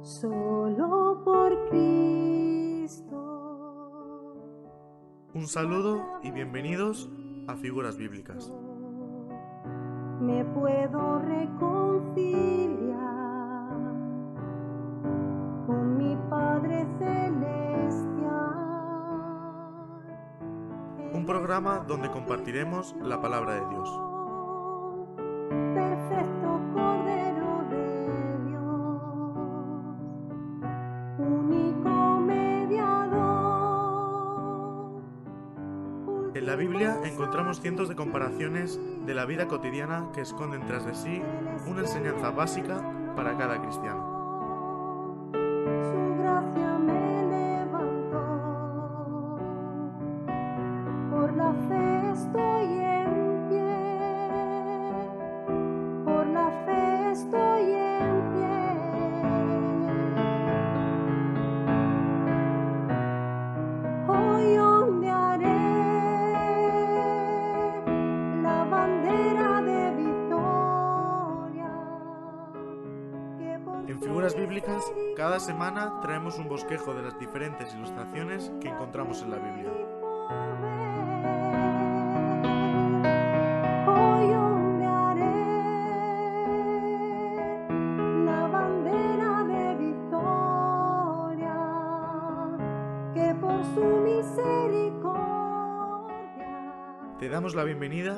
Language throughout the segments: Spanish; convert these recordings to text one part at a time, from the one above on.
solo por Cristo. Un saludo y bienvenidos a Figuras Bíblicas. Me puedo reconciliar con mi Padre Celestial. Un programa donde compartiremos la palabra de Dios. Perfecto Cordero de Dios, único mediador. En la Biblia encontramos cientos de comparaciones de la vida cotidiana que esconden tras de sí una enseñanza básica para cada cristiano. Su gracia me levantó, por la fe estoy en pie, por la fe estoy en pie. Hoy ondearé la bandera de victoria. En Figuras Bíblicas, cada semana traemos un bosquejo de las diferentes ilustraciones que encontramos en la Biblia. Hoy ondearé la bandera de victoria, que por su misericordia Te damos la bienvenida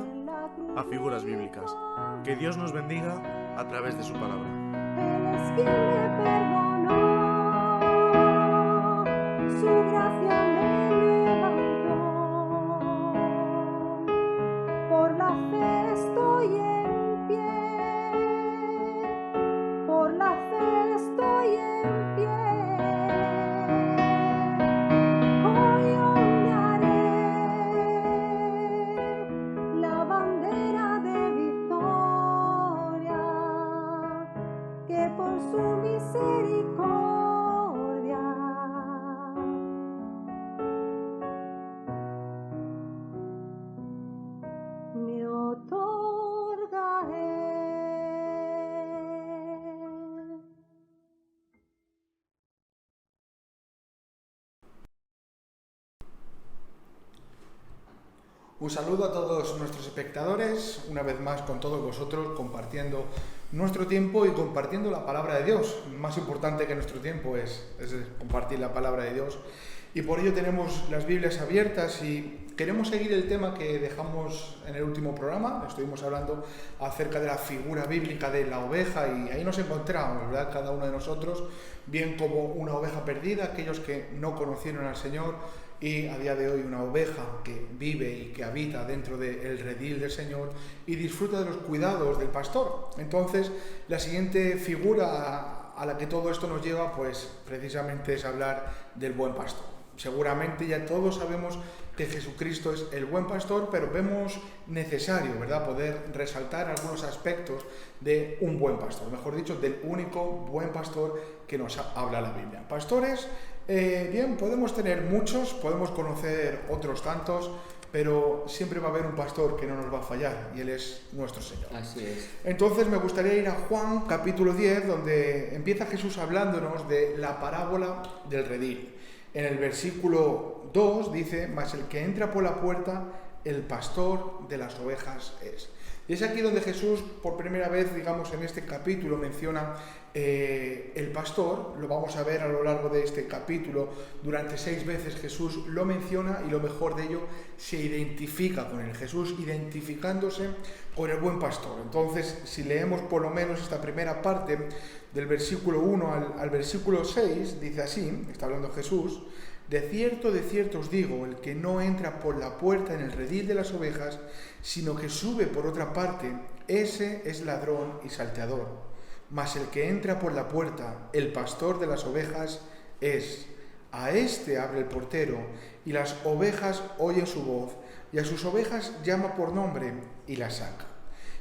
a Figuras Bíblicas. Que Dios nos bendiga a través de su palabra. Él es quien me perdonó, su gracia me levantó, por la fe estoy en pie, por la fe estoy en pie. Hoy ondearé la bandera de victoria, que por su misericordia me otorga Él. Un saludo a todos nuestros espectadores, una vez más con todos vosotros, compartiendo nuestro tiempo y compartiendo la palabra de Dios. Más importante que nuestro tiempo es compartir la palabra de Dios. Y por ello tenemos las Biblias abiertas y queremos seguir el tema que dejamos en el último programa. Estuvimos hablando acerca de la figura bíblica de la oveja y ahí nos encontramos, ¿verdad? Cada uno de nosotros, bien como una oveja perdida, aquellos que no conocieron al Señor, y a día de hoy una oveja que vive y que habita dentro del redil del Señor y disfruta de los cuidados del pastor. Entonces, la siguiente figura a la que todo esto nos lleva, pues precisamente es hablar del buen pastor. Seguramente ya todos sabemos que Jesucristo es el buen pastor, pero vemos necesario, ¿verdad?, poder resaltar algunos aspectos de un buen pastor, mejor dicho, del único buen pastor que nos habla la Biblia. Pastores, bien, podemos tener muchos, podemos conocer otros tantos, pero siempre va a haber un pastor que no nos va a fallar, y Él es nuestro Señor. Así es. Entonces me gustaría ir a Juan capítulo 10, donde empieza Jesús hablándonos de la parábola del redil. En el versículo 2 dice: mas el que entra por la puerta, el pastor de las ovejas es. Y es aquí donde Jesús, por primera vez, digamos, en este capítulo menciona el pastor. Lo vamos a ver a lo largo de este capítulo. Durante 6 veces Jesús lo menciona y lo mejor de ello, se identifica con él. Jesús identificándose con el buen pastor. Entonces, si leemos por lo menos esta primera parte, del versículo 1 al versículo 6, dice así, está hablando Jesús: de cierto os digo, el que no entra por la puerta en el redil de las ovejas, sino que sube por otra parte, ese es ladrón y salteador. Mas el que entra por la puerta, el pastor de las ovejas es. A éste abre el portero, y las ovejas oyen su voz, y a sus ovejas llama por nombre, y las saca.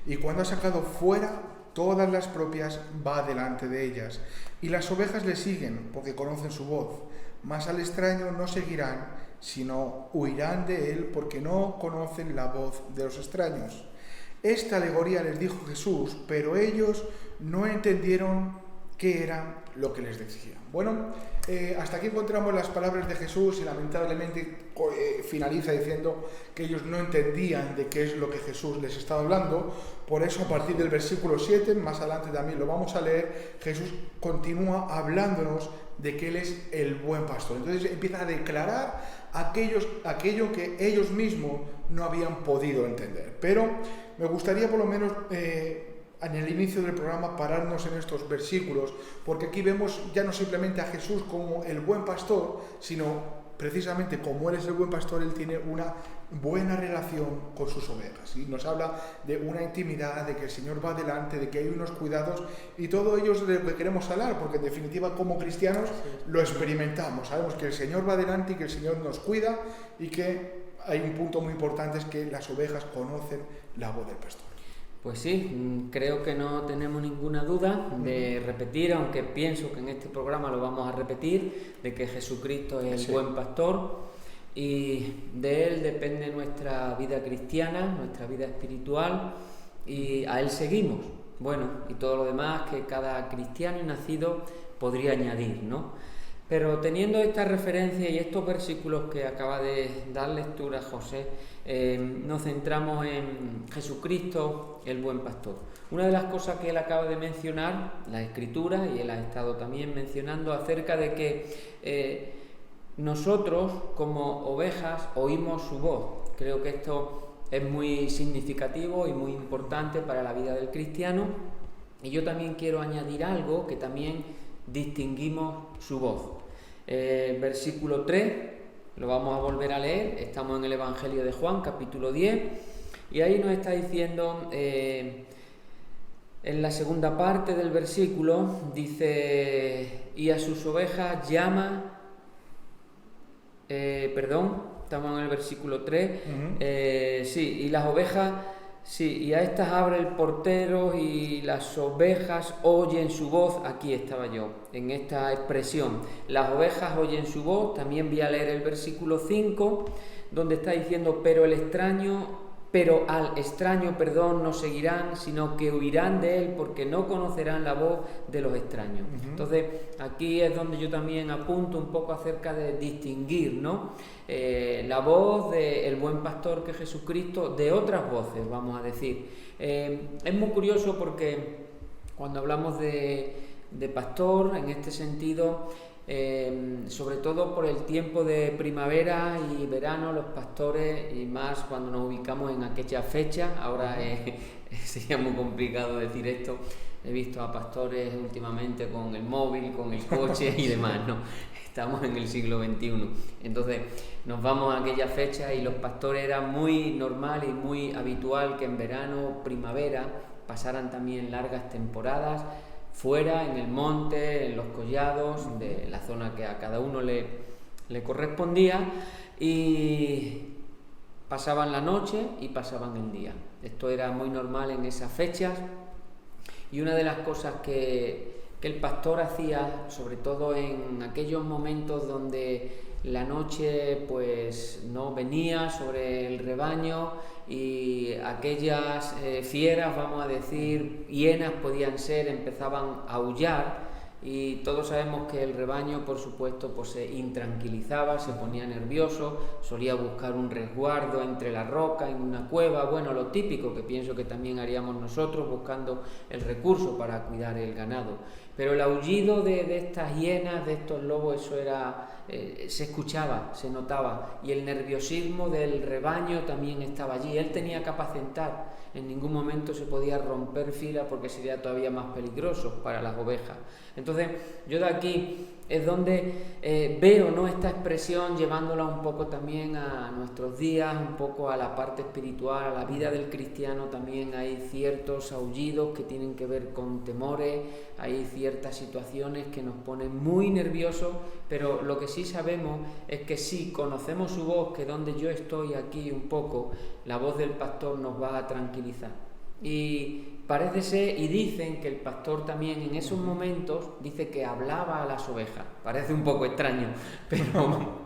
Y cuando ha sacado fuera todas las propias, va delante de ellas, y las ovejas le siguen, porque conocen su voz. Mas al extraño no seguirán, sino huirán de él, porque no conocen la voz de los extraños. Esta alegoría les dijo Jesús, pero ellos no entendieron qué era lo que les decía. Bueno, hasta aquí encontramos las palabras de Jesús y lamentablemente finaliza diciendo que ellos no entendían de qué es lo que Jesús les estaba hablando. Por eso, a partir del versículo 7, más adelante también lo vamos a leer, Jesús continúa hablándonos de que Él es el buen pastor. Entonces empieza a declarar aquello que ellos mismos no habían podido entender. Pero me gustaría por lo menos en el inicio del programa pararnos en estos versículos, porque aquí vemos ya no simplemente a Jesús como el buen pastor, sino precisamente como Él es el buen pastor, Él tiene una buena relación con sus ovejas. Y nos habla de una intimidad, de que el Señor va delante, de que hay unos cuidados, y todo ello es de lo que queremos hablar, porque en definitiva como cristianos lo experimentamos. Sabemos que el Señor va delante y que el Señor nos cuida, y que hay un punto muy importante, es que las ovejas conocen la voz del pastor. Pues sí, creo que no tenemos ninguna duda de repetir, aunque pienso que en este programa lo vamos a repetir, de que Jesucristo es el buen pastor y de Él depende nuestra vida cristiana, nuestra vida espiritual, y a Él seguimos. Bueno, y todo lo demás que cada cristiano nacido podría añadir, ¿no? Pero teniendo esta referencia y estos versículos que acaba de dar lectura José, nos centramos en Jesucristo, el buen pastor. Una de las cosas que él acaba de mencionar, la Escritura, y él ha estado también mencionando acerca de que nosotros como ovejas oímos su voz. Creo que esto es muy significativo y muy importante para la vida del cristiano, y yo también quiero añadir algo que también distinguimos su voz. Versículo 3, lo vamos a volver a leer, estamos en el Evangelio de Juan, capítulo 10, y ahí nos está diciendo, en la segunda parte del versículo, dice, y a sus ovejas llama, estamos en el versículo 3, y las ovejas, y a estas abre el portero y las ovejas oyen su voz. Aquí estaba yo, en esta expresión, las ovejas oyen su voz. También voy a leer el versículo 5, donde está diciendo, pero al extraño, no seguirán, sino que huirán de él, porque no conocerán la voz de los extraños. Entonces, aquí es donde yo también apunto un poco acerca de distinguir, ¿no? La voz del buen pastor, que es Jesucristo, de otras voces, vamos a decir. Es muy curioso porque cuando hablamos de pastor, en este sentido, sobre todo por el tiempo de primavera y verano, los pastores, y más cuando nos ubicamos en aquella fecha, ahora sería muy complicado decir esto, he visto a pastores últimamente con el móvil, con el coche y demás, ¿no? Estamos en el siglo XXI, entonces nos vamos a aquella fecha y los pastores era muy normal y muy habitual que en verano, primavera, pasaran también largas temporadas fuera, en el monte, en los collados, de la zona que a cada uno le correspondía, y pasaban la noche y pasaban el día. Esto era muy normal en esas fechas, y una de las cosas que el pastor hacía, sobre todo en aquellos momentos donde la noche pues no venía sobre el rebaño y aquellas fieras, vamos a decir, hienas podían ser, empezaban a aullar, y todos sabemos que el rebaño, por supuesto, pues se intranquilizaba, se ponía nervioso, solía buscar un resguardo entre la roca, en una cueva, bueno, lo típico que pienso que también haríamos nosotros, buscando el recurso para cuidar el ganado. Pero el aullido de estas hienas, de estos lobos, eso era, se escuchaba, se notaba, y el nerviosismo del rebaño también estaba allí. Él tenía que apacentar, en ningún momento se podía romper fila porque sería todavía más peligroso para las ovejas. Entonces, yo de aquí es donde veo, ¿no?, esta expresión, llevándola un poco también a nuestros días, un poco a la parte espiritual, a la vida del cristiano. También hay ciertos aullidos que tienen que ver con temores, hay ciertas situaciones que nos ponen muy nerviosos, pero lo que sí sabemos es que si conocemos su voz, que donde yo estoy aquí un poco, la voz del pastor nos va a tranquilizar. Y parece ser, y dicen que el pastor también en esos momentos dice que hablaba a las ovejas. Parece un poco extraño, pero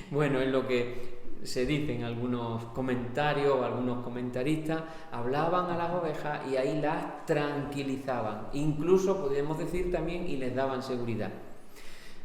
bueno, es lo que se dicen algunos comentarios, algunos comentaristas, hablaban a las ovejas y ahí las tranquilizaban, incluso podríamos decir también, y les daban seguridad.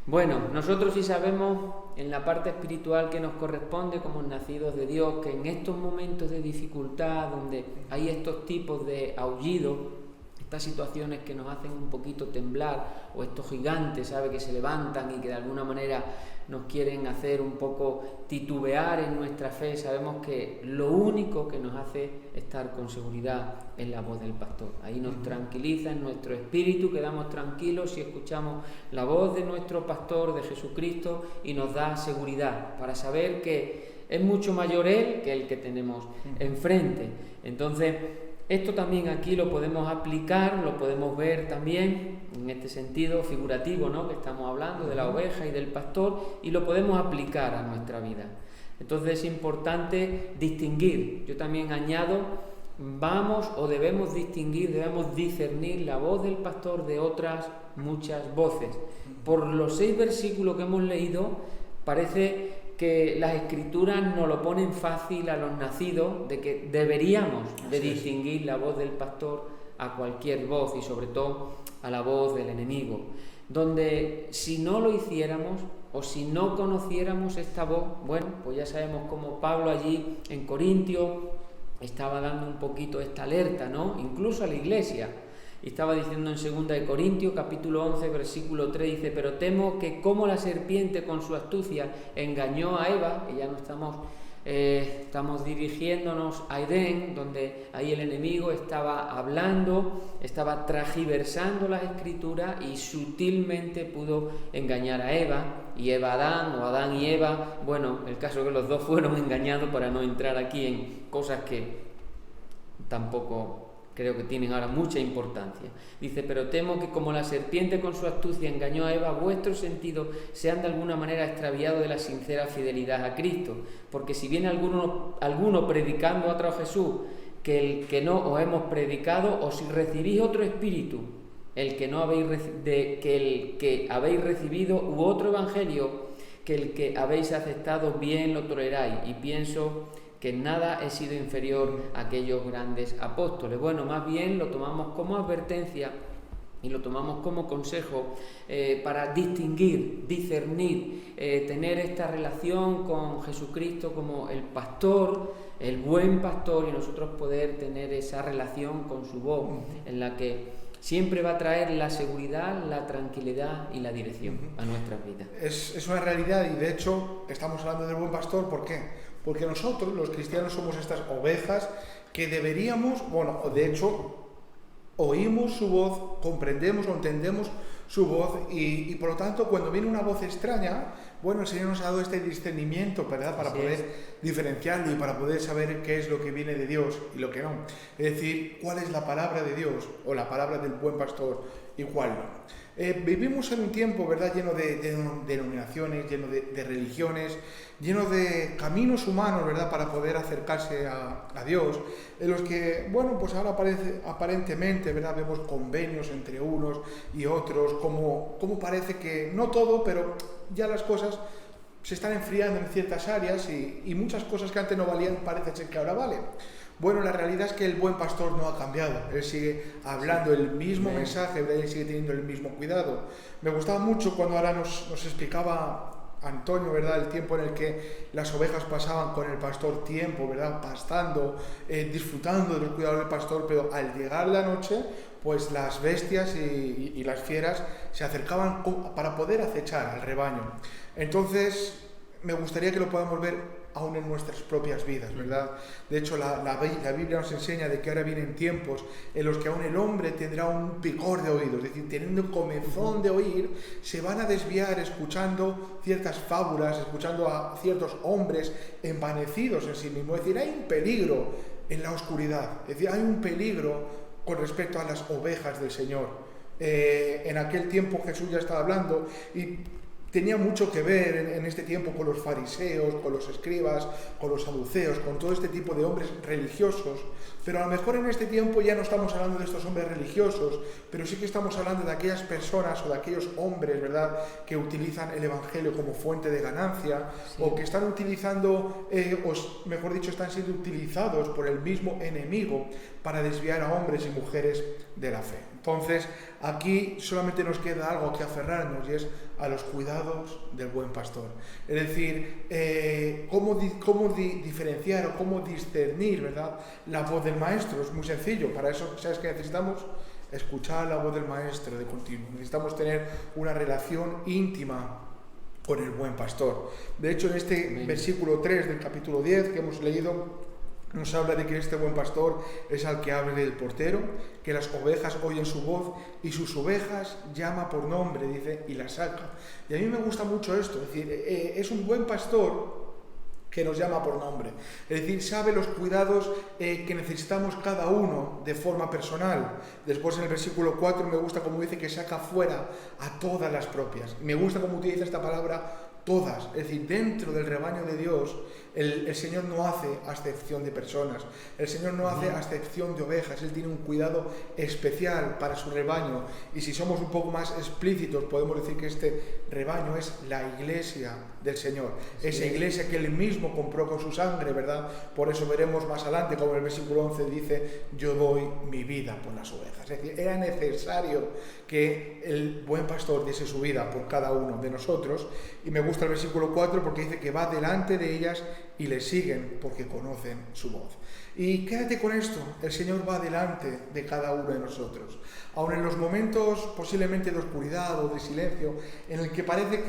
Bueno, nosotros sí sabemos en la parte espiritual que nos corresponde como nacidos de Dios, que en estos momentos de dificultad, donde hay estos tipos de aullido, estas situaciones que nos hacen un poquito temblar, o estos gigantes, ¿sabe?, que se levantan y que de alguna manera nos quieren hacer un poco titubear en nuestra fe, sabemos que lo único que nos hace estar con seguridad es la voz del pastor. Ahí nos tranquiliza en nuestro espíritu, quedamos tranquilos si escuchamos la voz de nuestro pastor, de Jesucristo, y nos da seguridad para saber que es mucho mayor Él que el que tenemos enfrente. Entonces, esto también aquí lo podemos aplicar, lo podemos ver también en este sentido figurativo, ¿no?, que estamos hablando de la oveja y del pastor, y lo podemos aplicar a nuestra vida. Entonces es importante distinguir. Yo también añado, debemos distinguir, debemos discernir la voz del pastor de otras muchas voces. Por los 6 versículos que hemos leído, parece que las Escrituras nos lo ponen fácil a los nacidos, de que deberíamos de distinguir la voz del pastor a cualquier voz, y sobre todo a la voz del enemigo, donde si no lo hiciéramos o si no conociéramos esta voz, bueno, pues ya sabemos cómo Pablo allí en Corintios estaba dando un poquito esta alerta, ¿no?, incluso a la iglesia. Y estaba diciendo en 2 de Corintios, capítulo 11, versículo 3, dice: pero temo que como la serpiente con su astucia engañó a Eva, y ya no estamos dirigiéndonos a Edén, donde ahí el enemigo estaba hablando, estaba transgiversando las Escrituras y sutilmente pudo engañar a Eva, y Eva a Adán, o Adán y Eva. Bueno, el caso es que los dos fueron engañados, para no entrar aquí en cosas que tampoco creo que tienen ahora mucha importancia. Dice: pero temo que como la serpiente con su astucia engañó a Eva, vuestros sentidos sean de alguna manera extraviados de la sincera fidelidad a Cristo. Porque si viene alguno predicando a otro Jesús, que el que no os hemos predicado, o si recibís otro espíritu, el que habéis recibido, u otro evangelio, que el que habéis aceptado, bien lo toleráis. Y pienso que en nada he sido inferior a aquellos grandes apóstoles. Bueno, más bien lo tomamos como advertencia y lo tomamos como consejo para distinguir, discernir, tener esta relación con Jesucristo como el pastor, el buen pastor, y nosotros poder tener esa relación con su voz, en la que siempre va a traer la seguridad, la tranquilidad y la dirección a nuestras vidas. Es una realidad, y de hecho estamos hablando del buen pastor. ¿Por qué? Porque nosotros, los cristianos, somos estas ovejas que deberíamos, de hecho, oímos su voz, comprendemos o entendemos su voz, y por lo tanto, cuando viene una voz extraña, el Señor nos ha dado este discernimiento, ¿verdad?, para poder diferenciarlo y para poder saber qué es lo que viene de Dios y lo que no. Es decir, cuál es la palabra de Dios o la palabra del buen pastor y cuál no. Vivimos en un tiempo, ¿verdad?, lleno de denominaciones, lleno de religiones, lleno de caminos humanos, ¿verdad?, para poder acercarse a Dios, en los que, ahora aparentemente, ¿verdad?, vemos convenios entre unos y otros, como parece que, no todo, pero ya las cosas se están enfriando en ciertas áreas, y muchas cosas que antes no valían parece ser que ahora valen. La realidad es que el buen pastor no ha cambiado. Él sigue hablando el mismo mensaje, ¿verdad? Él sigue teniendo el mismo cuidado. Me gustaba mucho cuando ahora nos explicaba Antonio, ¿verdad?, el tiempo en el que las ovejas pasaban con el pastor tiempo, ¿verdad?, pastando, disfrutando del cuidado del pastor, pero al llegar la noche, pues las bestias y las fieras se acercaban para poder acechar al rebaño. Entonces, me gustaría que lo podamos ver aún en nuestras propias vidas, ¿verdad? De hecho, la Biblia nos enseña de que ahora vienen tiempos en los que aún el hombre tendrá un picor de oídos, es decir, teniendo comezón de oír, se van a desviar escuchando ciertas fábulas, escuchando a ciertos hombres envanecidos en sí mismos. Es decir, hay un peligro en la oscuridad, es decir, hay un peligro con respecto a las ovejas del Señor. En aquel tiempo Jesús ya estaba hablando, y tenía mucho que ver en este tiempo con los fariseos, con los escribas, con los saduceos, con todo este tipo de hombres religiosos, pero a lo mejor en este tiempo ya no estamos hablando de estos hombres religiosos, pero sí que estamos hablando de aquellas personas o de aquellos hombres, ¿verdad?, que utilizan el Evangelio como fuente de ganancia, sí, o que están utilizando, o mejor dicho, están siendo utilizados por el mismo enemigo para desviar a hombres y mujeres de la fe. Entonces, aquí solamente nos queda algo que aferrarnos, y es a los cuidados del buen pastor. Es decir, cómo diferenciar o cómo discernir, ¿verdad?, la voz del maestro. Es muy sencillo. Para eso, ¿sabes qué necesitamos? Escuchar la voz del maestro de continuo. Necesitamos tener una relación íntima con el buen pastor. De hecho, en este versículo 3 del capítulo 10 que hemos leído, nos habla de que este buen pastor es al que abre el portero, que las ovejas oyen su voz y sus ovejas llama por nombre, dice, y las saca. Y a mí me gusta mucho esto, es decir, es un buen pastor que nos llama por nombre. Es decir, sabe los cuidados que necesitamos cada uno de forma personal. Después en el versículo 4 me gusta como dice que saca fuera a todas las propias. Me gusta cómo utiliza esta palabra todas, es decir, dentro del rebaño de Dios, el Señor no hace acepción de personas, el Señor no hace acepción de ovejas, Él tiene un cuidado especial para su rebaño, y si somos un poco más explícitos podemos decir que este rebaño es la iglesia del Señor, esa iglesia que Él mismo compró con su sangre, ¿verdad? Por eso veremos más adelante como en el versículo 11 dice, yo doy mi vida por las ovejas. Es decir, era necesario que el buen pastor diese su vida por cada uno de nosotros, y me gusta el versículo 4 porque dice que va delante de ellas y le siguen porque conocen su voz. Y quédate con esto, el Señor va delante de cada uno de nosotros. Aun en los momentos posiblemente de oscuridad o de silencio, en el que parece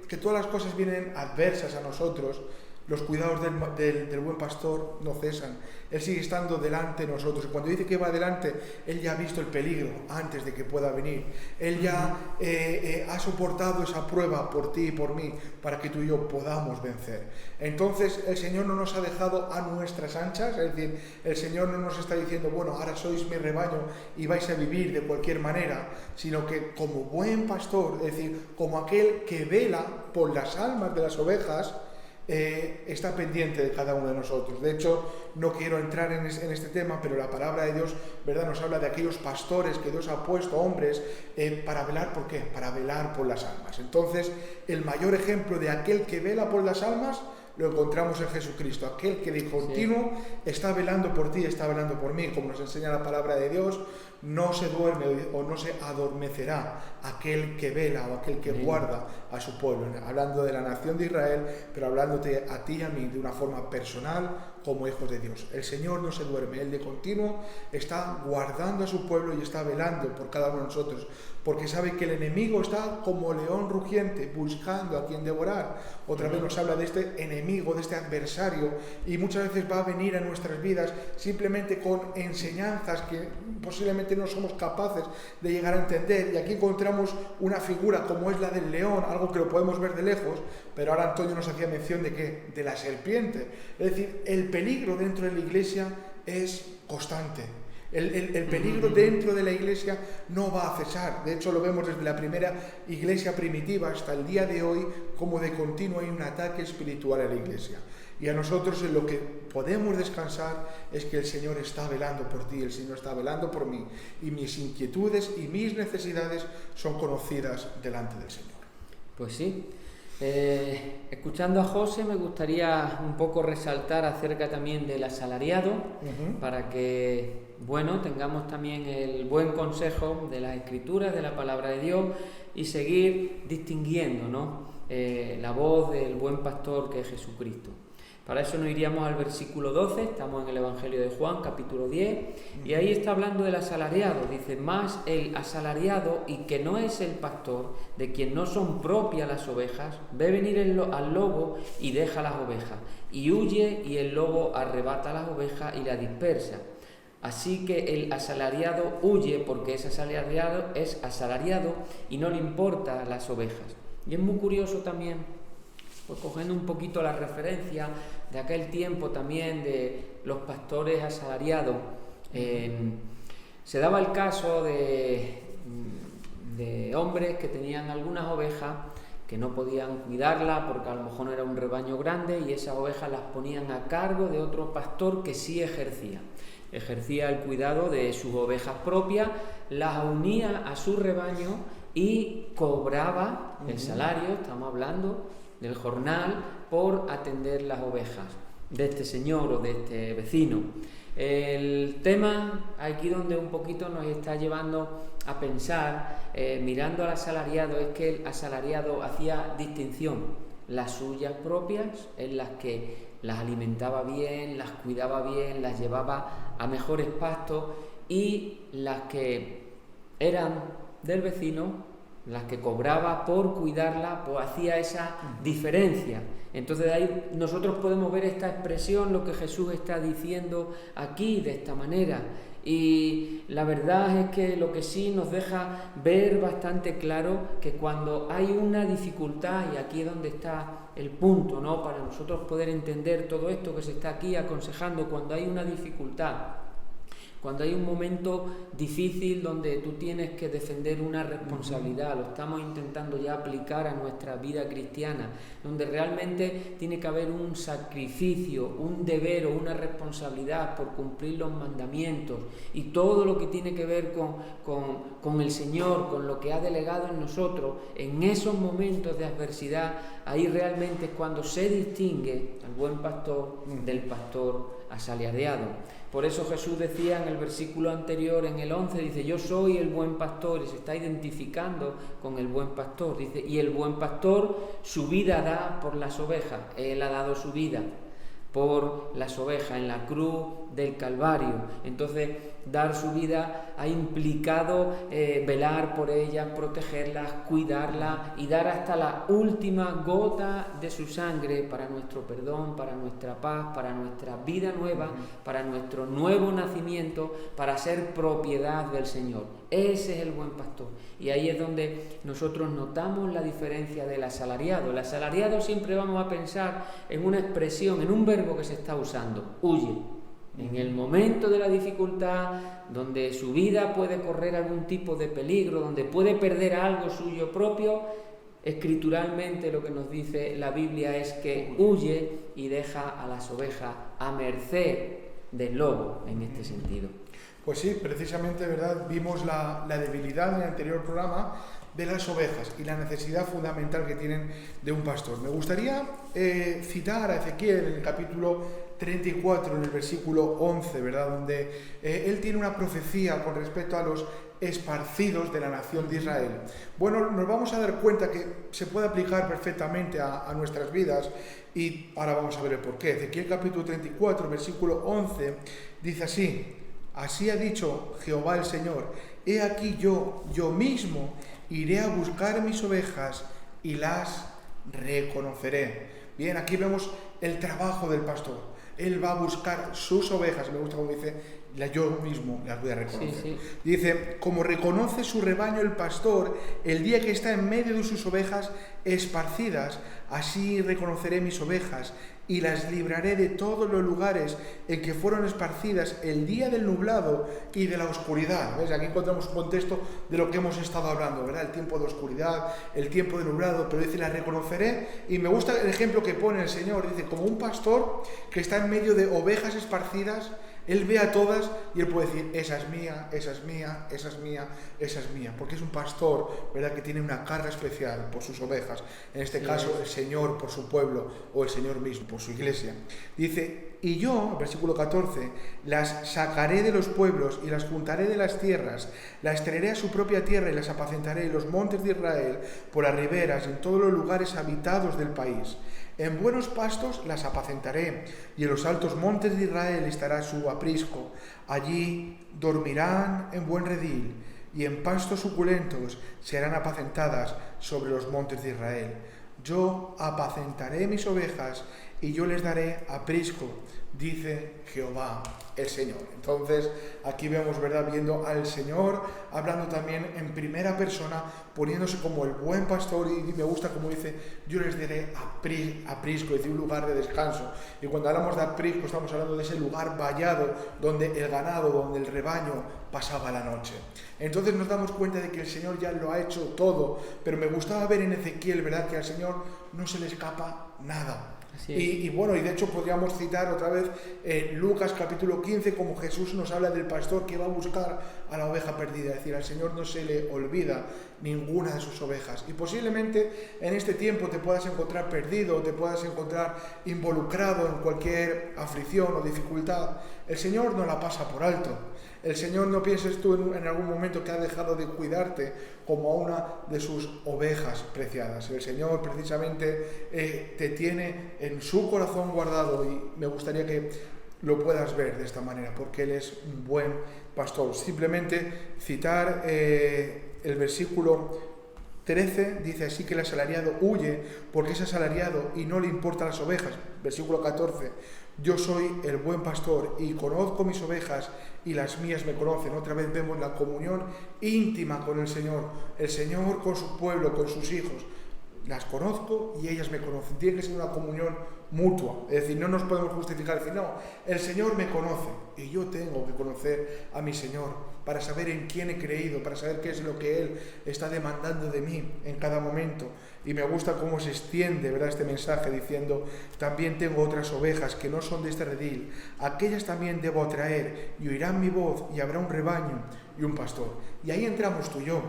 que todas las cosas vienen adversas a nosotros, los cuidados del buen pastor no cesan. Él sigue estando delante de nosotros. Y cuando dice que va delante, Él ya ha visto el peligro antes de que pueda venir. Él ya ha soportado esa prueba por ti y por mí para que tú y yo podamos vencer. Entonces el Señor no nos ha dejado a nuestras anchas, es decir, el Señor no nos está diciendo, bueno, ahora sois mi rebaño y vais a vivir de cualquier manera, sino que como buen pastor, es decir, como aquel que vela por las almas de las ovejas, está pendiente de cada uno de nosotros. De hecho, no quiero entrar en este tema, pero la palabra de Dios, ¿verdad?, nos habla de aquellos pastores que Dios ha puesto, hombres, para velar, ¿por qué? Para velar por las almas. Entonces, el mayor ejemplo de aquel que vela por las almas lo encontramos en Jesucristo, aquel que de continuo está velando por ti, está velando por mí, como nos enseña la palabra de Dios. No se duerme o no se adormecerá aquel que vela o aquel que guarda a su pueblo, hablando de la nación de Israel, pero hablándote a ti y a mí de una forma personal como hijos de Dios. El Señor no se duerme, Él de continuo está guardando a su pueblo y está velando por cada uno de nosotros, porque sabe que el enemigo está como león rugiente buscando a quien devorar. Otra vez nos habla de este enemigo, de este adversario, y muchas veces va a venir a nuestras vidas simplemente con enseñanzas que posiblemente no somos capaces de llegar a entender, y aquí encontramos una figura como es la del león, algo que lo podemos ver de lejos, pero ahora Antonio nos hacía mención de ¿qué? De la serpiente. Es decir, el peligro dentro de la iglesia es constante. El peligro dentro de la iglesia no va a cesar. De hecho, lo vemos desde la primera iglesia primitiva hasta el día de hoy, como de continuo hay un ataque espiritual a la iglesia. Y a nosotros en lo que podemos descansar es que el Señor está velando por ti, el Señor está velando por mí, y mis inquietudes y mis necesidades son conocidas delante del Señor. Pues sí. Escuchando a José me gustaría un poco resaltar acerca también del asalariado, para que, bueno, tengamos también el buen consejo de las Escrituras, de la palabra de Dios, y seguir distinguiendo, ¿no?, la voz del buen pastor que es Jesucristo. Para eso nos iríamos al versículo 12, estamos en el Evangelio de Juan, capítulo 10, y ahí está hablando del asalariado. Dice, más el asalariado, y que no es el pastor, de quien no son propias las ovejas, ve venir al lobo y deja las ovejas, y huye, y el lobo arrebata las ovejas y las dispersa. Así que el asalariado huye porque es asalariado y no le importa las ovejas. Y es muy curioso también, pues cogiendo un poquito la referencia de aquel tiempo también de los pastores asalariados, se daba el caso de hombres que tenían algunas ovejas que no podían cuidarla porque a lo mejor no era un rebaño grande, y esas ovejas las ponían a cargo de otro pastor que sí ejercía el cuidado de sus ovejas propias, las unía a su rebaño y cobraba el salario, estamos hablando del jornal, por atender las ovejas de este señor o de este vecino. El tema aquí donde un poquito nos está llevando a pensar, mirando al asalariado, es que el asalariado hacía distinción: las suyas propias, en las que las alimentaba bien, las cuidaba bien, las llevaba a mejores pastos, y las que eran del vecino, las que cobraba por cuidarla, pues hacía esa diferencia. Entonces de ahí nosotros podemos ver esta expresión, lo que Jesús está diciendo aquí de esta manera. Y la verdad es que lo que sí nos deja ver bastante claro, que cuando hay una dificultad, y aquí es donde está el punto, ¿no?, para nosotros poder entender todo esto que se está aquí aconsejando, cuando hay una dificultad, cuando hay un momento difícil donde tú tienes que defender una responsabilidad, lo estamos intentando ya aplicar a nuestra vida cristiana, donde realmente tiene que haber un sacrificio, un deber o una responsabilidad por cumplir los mandamientos y todo lo que tiene que ver con el Señor, con lo que ha delegado en nosotros. En esos momentos de adversidad, ahí realmente es cuando se distingue al buen pastor del pastor asalariado. Por eso Jesús decía en el versículo anterior, en el 11, dice: yo soy el buen pastor, y se está identificando con el buen pastor. Dice: y el buen pastor su vida da por las ovejas. Él ha dado su vida por las ovejas en la cruz del Calvario. Entonces, dar su vida ha implicado velar por ellas, protegerlas, cuidarlas y dar hasta la última gota de su sangre para nuestro perdón, para nuestra paz, para nuestra vida nueva, para nuestro nuevo nacimiento, para ser propiedad del Señor. Ese es el buen pastor. Y ahí es donde nosotros notamos la diferencia del asalariado. El asalariado siempre vamos a pensar en una expresión, en un verbo que se está usando: huye. En el momento de la dificultad, donde su vida puede correr algún tipo de peligro, donde puede perder algo suyo propio, escrituralmente lo que nos dice la Biblia es que huye y deja a las ovejas a merced del lobo, en este sentido. Pues sí, precisamente, ¿verdad? Vimos la debilidad en el anterior programa de las ovejas y la necesidad fundamental que tienen de un pastor. Me gustaría citar a Ezequiel en el capítulo 34, en el versículo 11, ¿verdad?, donde él tiene una profecía con respecto a los esparcidos de la nación de Israel. Bueno, nos vamos a dar cuenta que se puede aplicar perfectamente a nuestras vidas, y ahora vamos a ver el porqué. Ezequiel capítulo 34, versículo 11, dice así: así ha dicho Jehová el Señor, he aquí yo mismo iré a buscar mis ovejas y las reconoceré. Bien, aquí vemos el trabajo del pastor. Él va a buscar sus ovejas. Me gusta como dice: yo mismo las voy a reconocer. Sí. Dice: como reconoce su rebaño el pastor el día que está en medio de sus ovejas esparcidas, así reconoceré mis ovejas y las libraré de todos los lugares en que fueron esparcidas el día del nublado y de la oscuridad. ¿Ves? Aquí encontramos un contexto de lo que hemos estado hablando, ¿verdad? El tiempo de oscuridad, el tiempo de nublado, pero dice: las reconoceré. Y me gusta el ejemplo que pone el Señor. Dice: como un pastor que está en medio de ovejas esparcidas, él ve a todas y él puede decir: esa es mía, esa es mía, esa es mía, esa es mía, porque es un pastor, ¿verdad?, que tiene una carga especial por sus ovejas, en este caso el Señor por su pueblo, o el Señor mismo por su iglesia. Dice: y yo, versículo 14, las sacaré de los pueblos y las juntaré de las tierras, las traeré a su propia tierra y las apacentaré en los montes de Israel, por las riberas y en todos los lugares habitados del país. En buenos pastos las apacentaré, y en los altos montes de Israel estará su aprisco. Allí dormirán en buen redil, y en pastos suculentos serán apacentadas sobre los montes de Israel. Yo apacentaré mis ovejas y yo les daré aprisco, dice Jehová el Señor. Entonces aquí vemos, ¿verdad?, viendo al Señor hablando también en primera persona, poniéndose como el buen pastor, y me gusta como dice, yo les daré aprisco, es decir, un lugar de descanso. Y cuando hablamos de aprisco estamos hablando de ese lugar vallado donde el ganado, donde el rebaño pasaba la noche. Entonces nos damos cuenta de que el Señor ya lo ha hecho todo, pero me gustaba ver en Ezequiel, ¿verdad?, que al Señor no se le escapa nada. Y bueno, y de hecho podríamos citar otra vez Lucas capítulo 15, como Jesús nos habla del pastor que va a buscar a la oveja perdida. Es decir, al Señor no se le olvida ninguna de sus ovejas. Y posiblemente en este tiempo te puedas encontrar perdido, te puedas encontrar involucrado en cualquier aflicción o dificultad. El Señor no la pasa por alto. El Señor, no pienses tú en algún momento que ha dejado de cuidarte como a una de sus ovejas preciadas. El Señor precisamente te tiene en su corazón guardado, y me gustaría que lo puedas ver de esta manera, porque Él es un buen pastor. Simplemente citar el versículo 13, dice así que el asalariado huye porque es asalariado y no le importan las ovejas. Versículo 14, yo soy el buen pastor y conozco mis ovejas y las mías me conocen. Otra vez vemos la comunión íntima con el Señor con su pueblo, con sus hijos. Las conozco y ellas me conocen. Tiene que ser una comunión mutua. Es decir, no nos podemos justificar, decir, no, el Señor me conoce y yo tengo que conocer a mi Señor para saber en quién he creído, para saber qué es lo que Él está demandando de mí en cada momento. Y me gusta cómo se extiende, ¿verdad?, este mensaje diciendo, también tengo otras ovejas que no son de este redil, aquellas también debo atraer y oirán mi voz y habrá un rebaño y un pastor. Y ahí entramos tú y yo.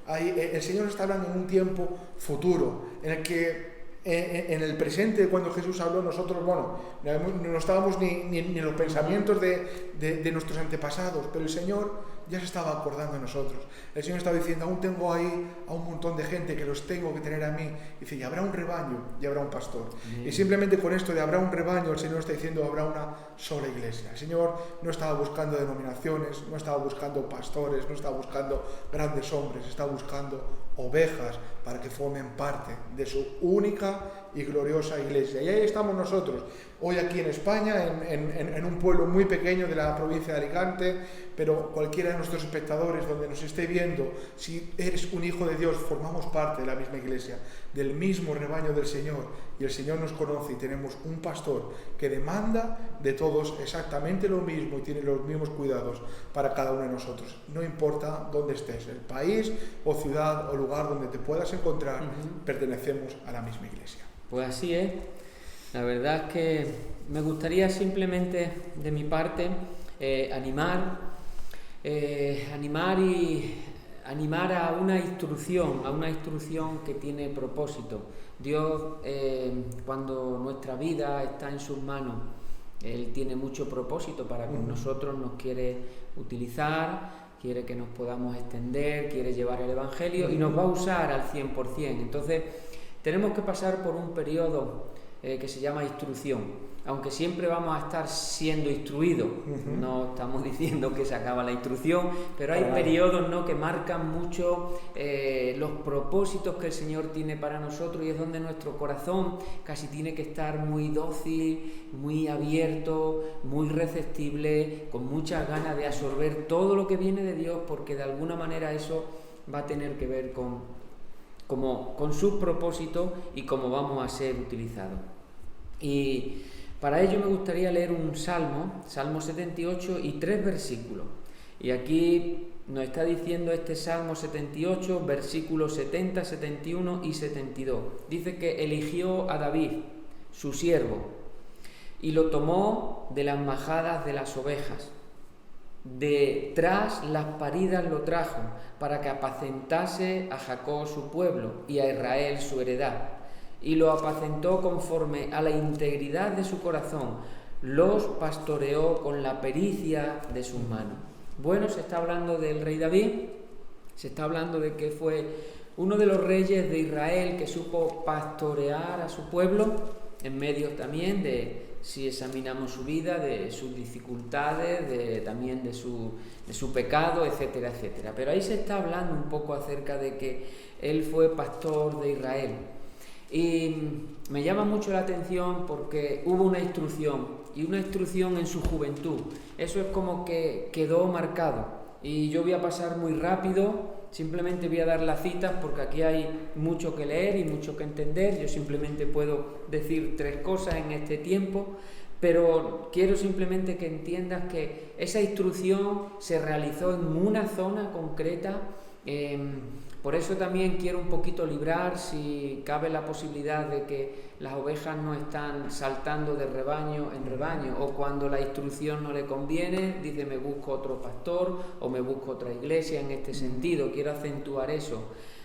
Ahí, el Señor está hablando en un tiempo futuro, en el que en el presente, cuando Jesús habló, nosotros, bueno, no estábamos ni en los pensamientos de nuestros antepasados, pero el Señor ya se estaba acordando de nosotros. El Señor estaba diciendo, aún tengo ahí a un montón de gente que los tengo que tener a mí. Y dice, y habrá un rebaño y habrá un pastor. Y simplemente con esto de habrá un rebaño, el Señor está diciendo, habrá una sola iglesia. El Señor no estaba buscando denominaciones, no estaba buscando pastores, no estaba buscando grandes hombres, estaba buscando ovejas para que formen parte de su única y gloriosa iglesia. Y ahí estamos nosotros, hoy aquí en España, en un pueblo muy pequeño de la provincia de Alicante, pero cualquiera de nuestros espectadores donde nos esté viendo, si eres un hijo de Dios, formamos parte de la misma iglesia, del mismo rebaño del Señor, y el Señor nos conoce y tenemos un pastor que demanda de todos exactamente lo mismo y tiene los mismos cuidados para cada uno de nosotros. No importa dónde estés, el país o ciudad o lugar donde te puedas encontrar, pertenecemos a la misma iglesia. Pues así es. La verdad es que me gustaría simplemente de mi parte animar a una instrucción que tiene propósito. Dios, cuando nuestra vida está en sus manos, Él tiene mucho propósito para con nosotros, nos quiere utilizar, quiere que nos podamos extender, quiere llevar el Evangelio y nos va a usar al 100%. Entonces, tenemos que pasar por un periodo que se llama instrucción. Aunque siempre vamos a estar siendo instruidos, no estamos diciendo que se acaba la instrucción, pero hay periodos, ¿no?, que marcan mucho los propósitos que el Señor tiene para nosotros, y es donde nuestro corazón casi tiene que estar muy dócil, muy abierto, muy receptible, con muchas ganas de absorber todo lo que viene de Dios, porque de alguna manera eso va a tener que ver con sus propósitos y cómo vamos a ser utilizados. Y para ello me gustaría leer un Salmo 78 y 3 versículos. Y aquí nos está diciendo este Salmo 78, versículos 70, 71 y 72. Dice que eligió a David, su siervo, y lo tomó de las majadas de las ovejas. Detrás las paridas lo trajo, para que apacentase a Jacob su pueblo y a Israel su heredad. Y lo apacentó conforme a la integridad de su corazón, los pastoreó con la pericia de sus manos. Bueno, se está hablando del rey David, se está hablando de que fue uno de los reyes de Israel que supo pastorear a su pueblo, en medio también de, si examinamos su vida, de sus dificultades, también de su pecado, etcétera, etcétera. Pero ahí se está hablando un poco acerca de que él fue pastor de Israel. Y me llama mucho la atención porque hubo una instrucción, y una instrucción en su juventud. Eso es como que quedó marcado. Y yo voy a pasar muy rápido, simplemente voy a dar las citas porque aquí hay mucho que leer y mucho que entender. Yo simplemente puedo decir 3 cosas en este tiempo, pero quiero simplemente que entiendas que esa instrucción se realizó en una zona concreta. Por eso también quiero un poquito librar, si cabe la posibilidad de que las ovejas no están saltando de rebaño en rebaño, o cuando la instrucción no le conviene, dice me busco otro pastor o me busco otra iglesia. En este sentido, quiero acentuar eso.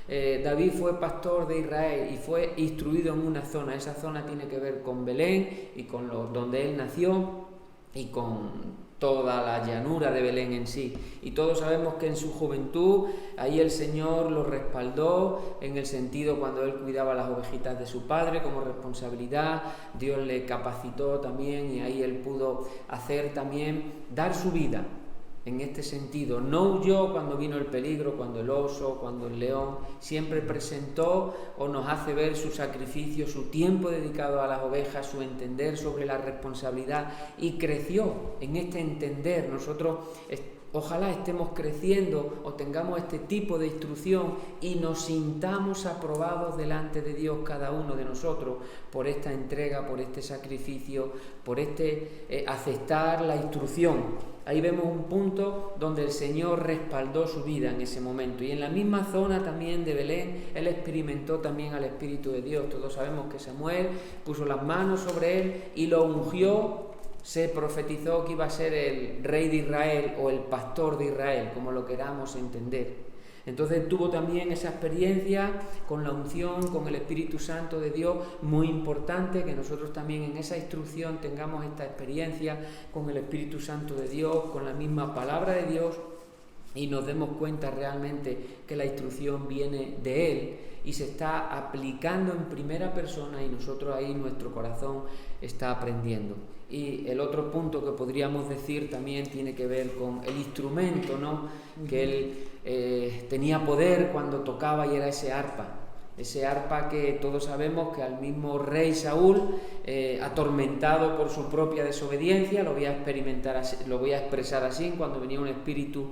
David fue pastor de Israel y fue instruido en una zona. Esa zona tiene que ver con Belén y con donde él nació y con toda la llanura de Belén en sí. Y todos sabemos que en su juventud ahí el Señor lo respaldó, en el sentido cuando él cuidaba las ovejitas de su padre como responsabilidad. Dios le capacitó también y ahí él pudo hacer también, dar su vida. En este sentido, no huyó cuando vino el peligro, cuando el oso, cuando el león, siempre presentó o nos hace ver su sacrificio, su tiempo dedicado a las ovejas, su entender sobre la responsabilidad, y creció en este entender. Nosotros ojalá estemos creciendo o tengamos este tipo de instrucción y nos sintamos aprobados delante de Dios cada uno de nosotros por esta entrega, por este sacrificio, por este aceptar la instrucción. Ahí vemos un punto donde el Señor respaldó su vida en ese momento. Y en la misma zona también de Belén, él experimentó también al Espíritu de Dios. Todos sabemos que Samuel puso las manos sobre él y lo ungió. Se profetizó que iba a ser el rey de Israel o el pastor de Israel, como lo queramos entender. Entonces tuvo también esa experiencia con la unción, con el Espíritu Santo de Dios, muy importante que nosotros también en esa instrucción tengamos esta experiencia con el Espíritu Santo de Dios, con la misma palabra de Dios, y nos demos cuenta realmente que la instrucción viene de Él y se está aplicando en primera persona, y nosotros ahí nuestro corazón está aprendiendo. Y el otro punto que podríamos decir también tiene que ver con el instrumento, ¿no? Que él tenía poder cuando tocaba, y era ese arpa que todos sabemos que al mismo rey Saúl, atormentado por su propia desobediencia, lo voy a expresar así, cuando venía un espíritu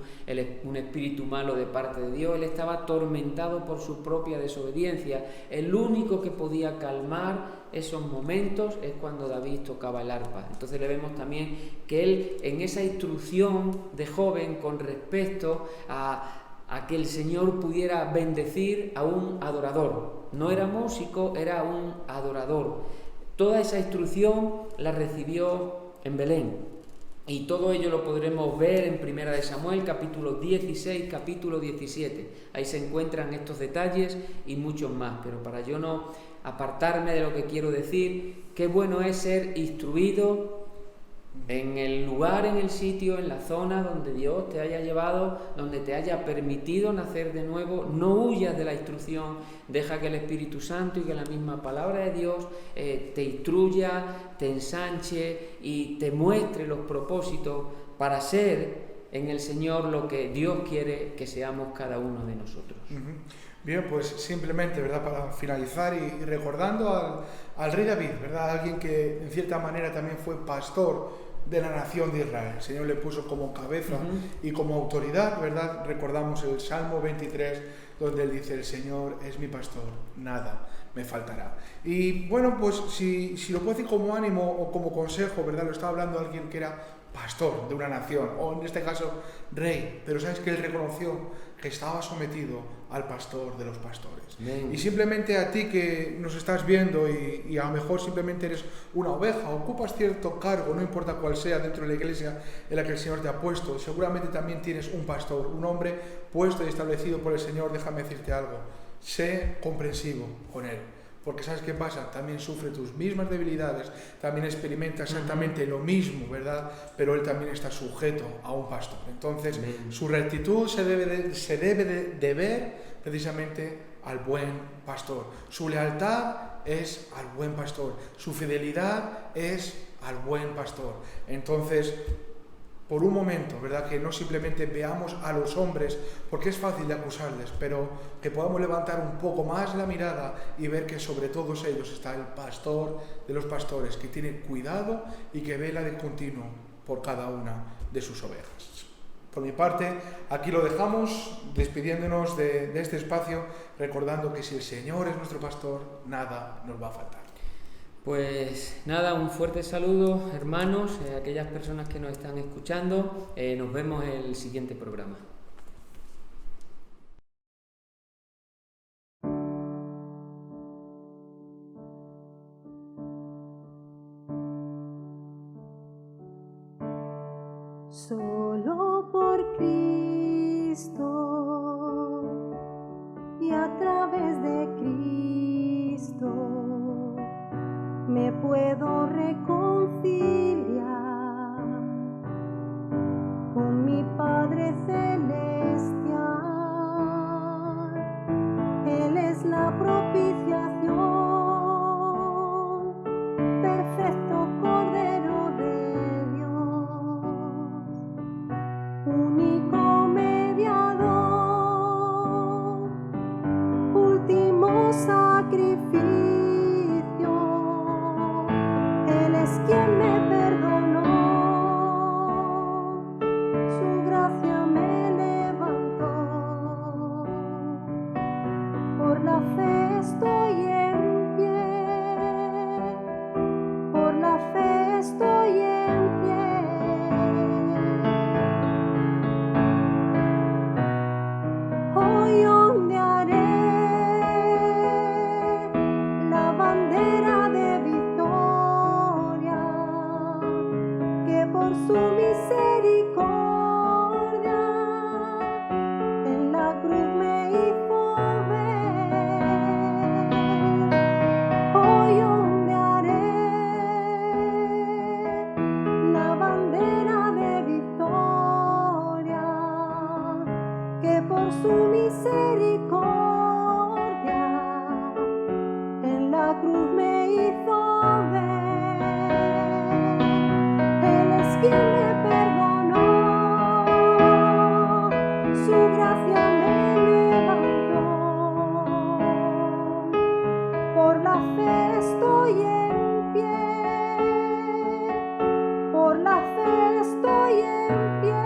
malo de parte de Dios, él estaba atormentado por su propia desobediencia. El único que podía calmar esos momentos es cuando David tocaba el arpa. Entonces le vemos también que él, en esa instrucción de joven con respecto a que el Señor pudiera bendecir a un adorador, no era músico, era un adorador. Toda esa instrucción la recibió en Belén, y todo ello lo podremos ver en 1 de Samuel, capítulo 16, capítulo 17. Ahí se encuentran estos detalles y muchos más, pero para yo no apartarme de lo que quiero decir, qué bueno es ser instruido en el lugar, en el sitio, en la zona donde Dios te haya llevado, donde te haya permitido nacer de nuevo. No huyas de la instrucción, deja que el Espíritu Santo y que la misma palabra de Dios te instruya, te ensanche y te muestre los propósitos para ser en el Señor lo que Dios quiere que seamos cada uno de nosotros. Bien, pues simplemente, ¿verdad?, para finalizar y recordando al rey David, ¿verdad?, alguien que en cierta manera también fue pastor de la nación de Israel. El Señor le puso como cabeza y como autoridad, ¿verdad? Recordamos el Salmo 23, donde él dice: el Señor es mi pastor, nada me faltará. Y bueno, pues si lo puedo decir como ánimo o como consejo, ¿verdad?, lo estaba hablando alguien que era pastor de una nación, o en este caso rey, pero sabes que él reconoció que estaba sometido al pastor de los pastores. Amén. Y simplemente a ti que nos estás viendo y a lo mejor simplemente eres una oveja, ocupas cierto cargo, no importa cuál sea, dentro de la iglesia en la que el Señor te ha puesto, seguramente también tienes un pastor, un hombre puesto y establecido por el Señor. Déjame decirte algo: sé comprensivo con él, porque ¿sabes qué pasa? También sufre tus mismas debilidades, también experimenta exactamente lo mismo, ¿verdad? Pero él también está sujeto a un pastor. Entonces, su rectitud se debe de deber precisamente al buen pastor. Su lealtad es al buen pastor. Su fidelidad es al buen pastor. Entonces, por un momento, ¿verdad? Que no simplemente veamos a los hombres, porque es fácil de acusarles, pero que podamos levantar un poco más la mirada y ver que sobre todos ellos está el pastor de los pastores, que tiene cuidado y que vela de continuo por cada una de sus ovejas. Por mi parte, aquí lo dejamos, despidiéndonos de este espacio, recordando que si el Señor es nuestro pastor, nada nos va a faltar. Pues nada, un fuerte saludo, hermanos, aquellas personas que nos están escuchando. Nos vemos en el siguiente programa. Solo por Cristo y a través de Cristo me puedo reconciliar con mi Padre Celestial. Él es la propiciación, perfecto Cordero de Dios, único mediador, último sacrificio. Él es quien me perdonó, su gracia me levantó. Por la fe estoy en pie, por la fe estoy en pie. Hoy ondearé la bandera de victoria, que por su misericordia en la cruz me hizo ver. Hoy ondearé la bandera de victoria, que por su misericordia en la cruz me hizo ver. Él es quien me perdonó, su gracia me levantó. Por la fe estoy en pie, por la fe estoy en pie.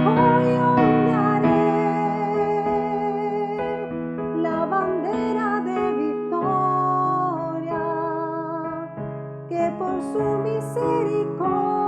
Hoy ondearé la bandera de victoria, que por su misericordia